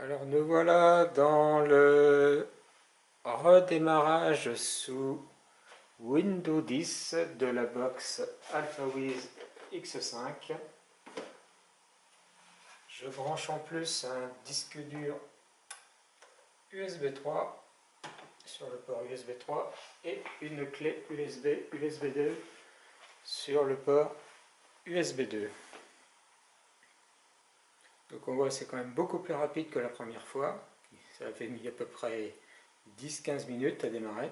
Alors nous voilà dans le redémarrage sous Windows 10 de la box AlphaWiz X5. Je branche en plus un disque dur USB 3 sur le port USB 3 et une clé USB 2 sur le port USB 2. Donc on voit que c'est quand même beaucoup plus rapide que la première fois. Ça avait mis à peu près 10-15 minutes à démarrer.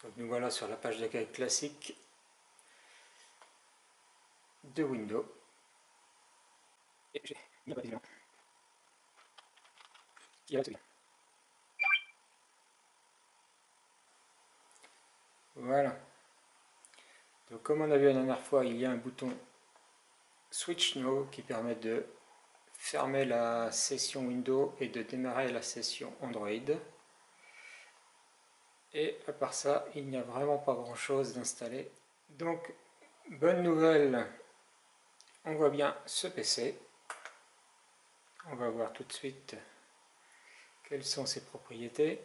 Donc nous voilà sur la page d'accueil classique de Windows. Et j'ai mis un bâtiment. Il va bien. Voilà. Donc comme on a vu la dernière fois, il y a un bouton Switch Now qui permet de fermer la session Windows et de démarrer la session Android. Et à part ça, il n'y a vraiment pas grand chose d'installé. Donc, bonne nouvelle, on voit bien ce PC. On va voir tout de suite quelles sont ses propriétés.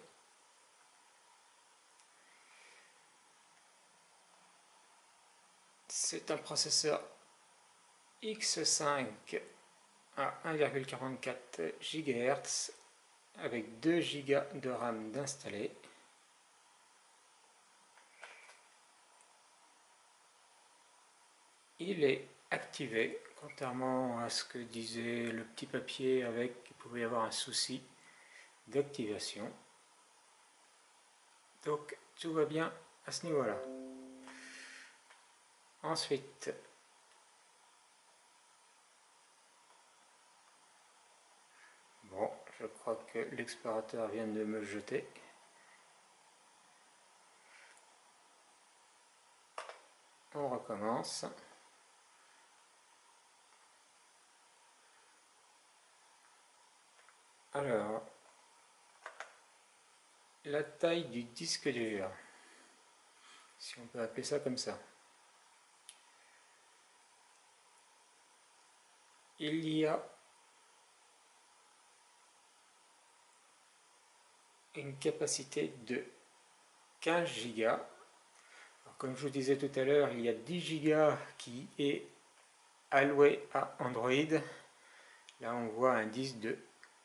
C'est un processeur X5 à 1,44 GHz avec 2 Go de RAM d'installé. Il est activé, contrairement à ce que disait le petit papier avec qu'il pouvait y avoir un souci d'activation. Donc tout va bien à ce niveau-là. Ensuite, bon, je crois que l'explorateur vient de me le jeter. On recommence. Alors, la taille du disque dur, si on peut appeler ça comme ça. Il y a une capacité de 15 Go. Comme je vous disais tout à l'heure, il y a 10 Go qui est alloué à Android. Là, on voit un disque de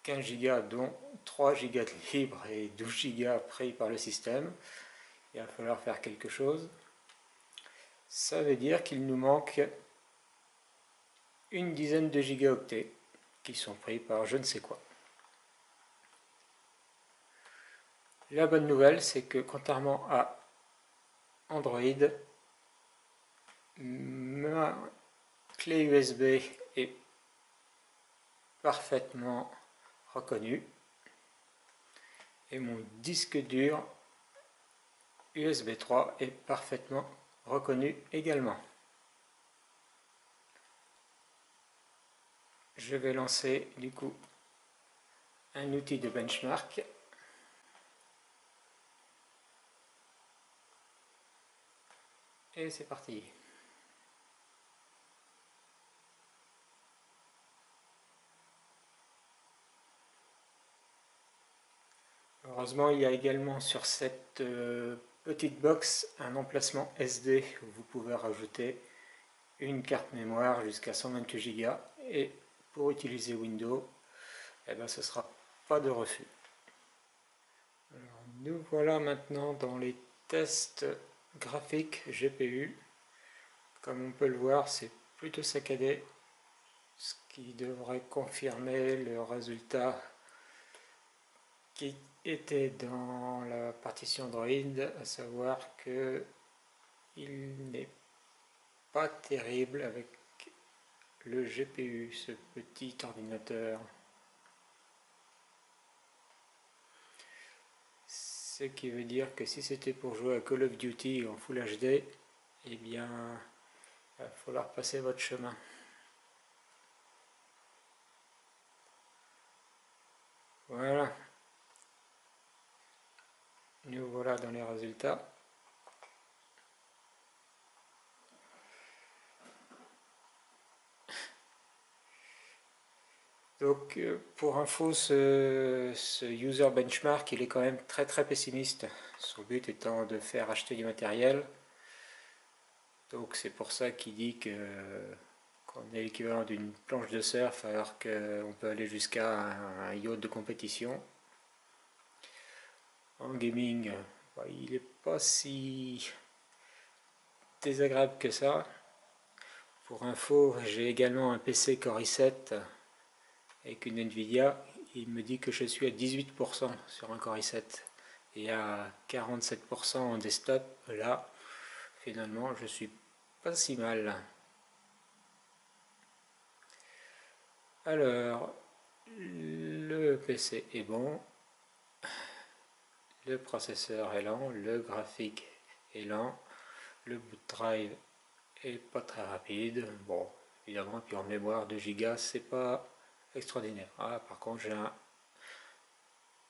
15 Go, dont 3 Go de libre et 12 Go pris par le système. Il va falloir faire quelque chose. Ça veut dire qu'il nous manque une dizaine de gigaoctets qui sont pris par je ne sais quoi. La bonne nouvelle, c'est que contrairement à Android, ma clé USB est parfaitement reconnue et mon disque dur USB 3 est parfaitement reconnu également. Je vais lancer du coup un outil de benchmark. Et c'est parti. Heureusement, il y a également sur cette petite box un emplacement SD où vous pouvez rajouter une carte mémoire jusqu'à 128 Go et pour utiliser Windows, eh ben, ce ne sera pas de refus. Alors, nous voilà maintenant dans les tests graphiques GPU. Comme on peut le voir, c'est plutôt saccadé, ce qui devrait confirmer le résultat qui était dans la partition Android, à savoir que il n'est pas terrible avec le GPU, ce petit ordinateur. Ce qui veut dire que si c'était pour jouer à Call of Duty en Full HD, eh bien, il va falloir passer votre chemin. Voilà. Nous voilà dans les résultats. Donc pour info, ce user benchmark, il est quand même très pessimiste. Son but étant de faire acheter du matériel. Donc c'est pour ça qu'il dit qu'on est l'équivalent d'une planche de surf alors qu'on peut aller jusqu'à un yacht de compétition. En gaming, il n'est pas si désagréable que ça. Pour info, j'ai également un PC Core i7 avec une Nvidia. Il me dit que je suis à 18% sur un Core i7 et à 47% en desktop. Là, finalement, je suis pas si mal. Alors, le PC est bon, le processeur est lent, le graphique est lent, le boot drive est pas très rapide. Bon, évidemment, puis en mémoire 2 Go, c'est pas extraordinaire. Ah, par contre, j'ai un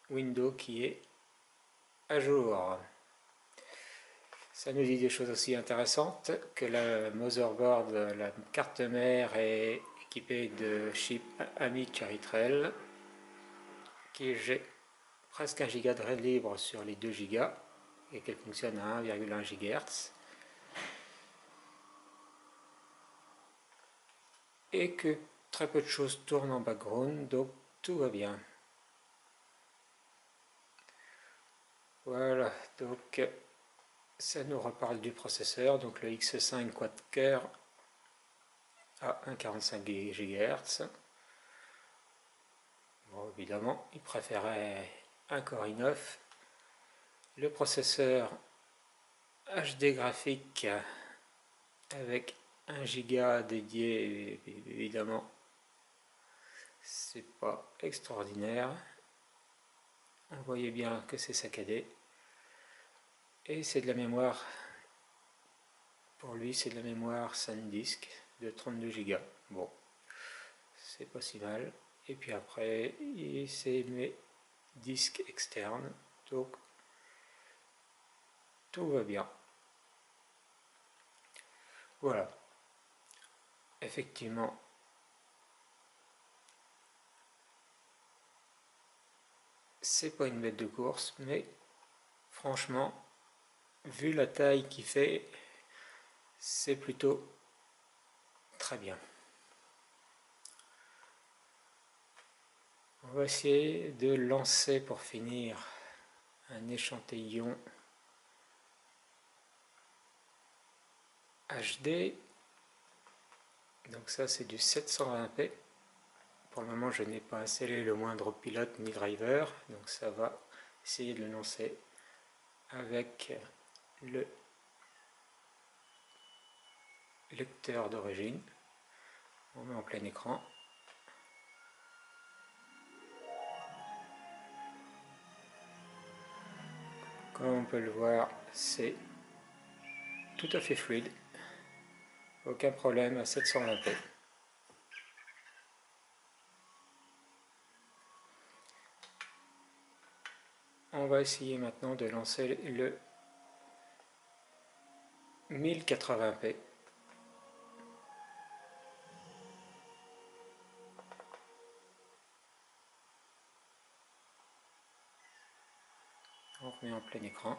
Windows qui est à jour. Ça nous dit des choses aussi intéressantes, que la motherboard, la carte mère est équipée de chip AMI Cherry Trail, qui j'ai presque 1 Go de RAID libre sur les 2 Go et qu'elle fonctionne à 1,1 GHz. Et que très peu de choses tournent en background, donc tout va bien. Voilà, donc ça nous reparle du processeur, donc le X5 quad-core à 1,45 GHz. Bon, évidemment, il préférait un Core i9. Le processeur HD graphique avec 1 Go dédié, évidemment, c'est pas extraordinaire. On voyait bien que c'est saccadé. Et c'est de la mémoire, pour lui, c'est de la mémoire SanDisk de 32 Go. Bon, c'est pas si mal. Et puis après, c'est mes disques externes, donc tout va bien. Voilà. Effectivement, c'est pas une bête de course, mais franchement, vu la taille qu'il fait, c'est plutôt très bien. On va essayer de lancer pour finir un échantillon HD. Donc ça c'est du 720p. Pour le moment je n'ai pas installé le moindre pilote ni driver, donc ça va essayer de le lancer avec le lecteur d'origine. On met en plein écran. Comme on peut le voir, c'est tout à fait fluide, aucun problème à 720p. On va essayer maintenant de lancer le 1080p. On remet en plein écran.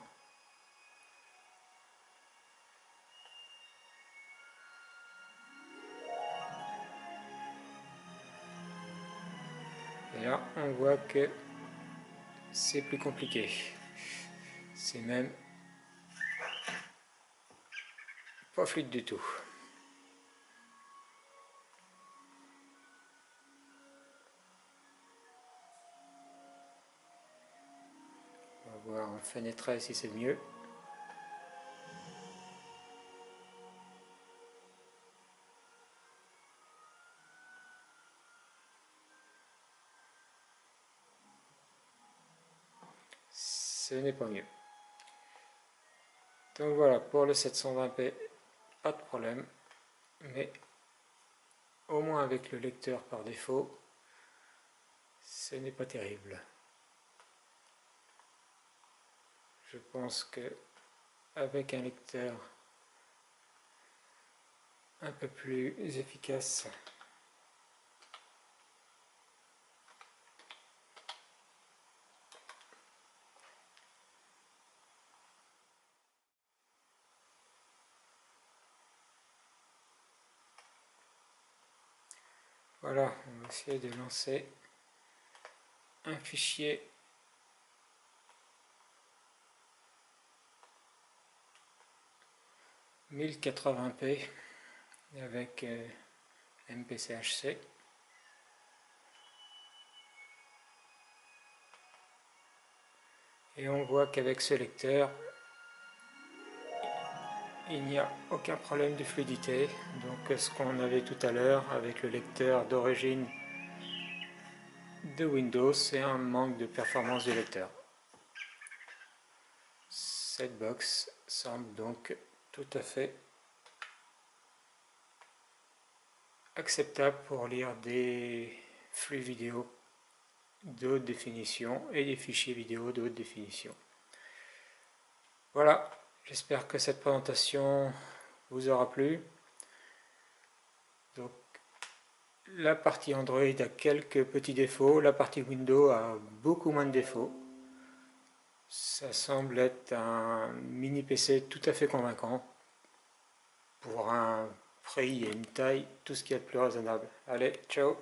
Et là, on voit que c'est plus compliqué. C'est même pas fluide du tout. On va voir en fenêtre si c'est mieux. Ce n'est pas mieux. Donc voilà, pour le 720p, pas de problème. Mais au moins avec le lecteur par défaut, ce n'est pas terrible. Je pense que avec un lecteur un peu plus efficace, Voilà, on va essayer de lancer un fichier « 1080p » avec MPCHC. Et on voit qu'avec ce lecteur, il n'y a aucun problème de fluidité. Donc ce qu'on avait tout à l'heure avec le lecteur d'origine de Windows, c'est un manque de performance du lecteur. Cette box semble donc tout à fait acceptable pour lire des flux vidéo de haute définition et des fichiers vidéo de haute définition. Voilà, j'espère que cette présentation vous aura plu. Donc, la partie Android a quelques petits défauts, la partie Windows a beaucoup moins de défauts. Ça semble être un mini PC tout à fait convaincant pour un prix et une taille, tout ce qui est le plus raisonnable. Allez, ciao!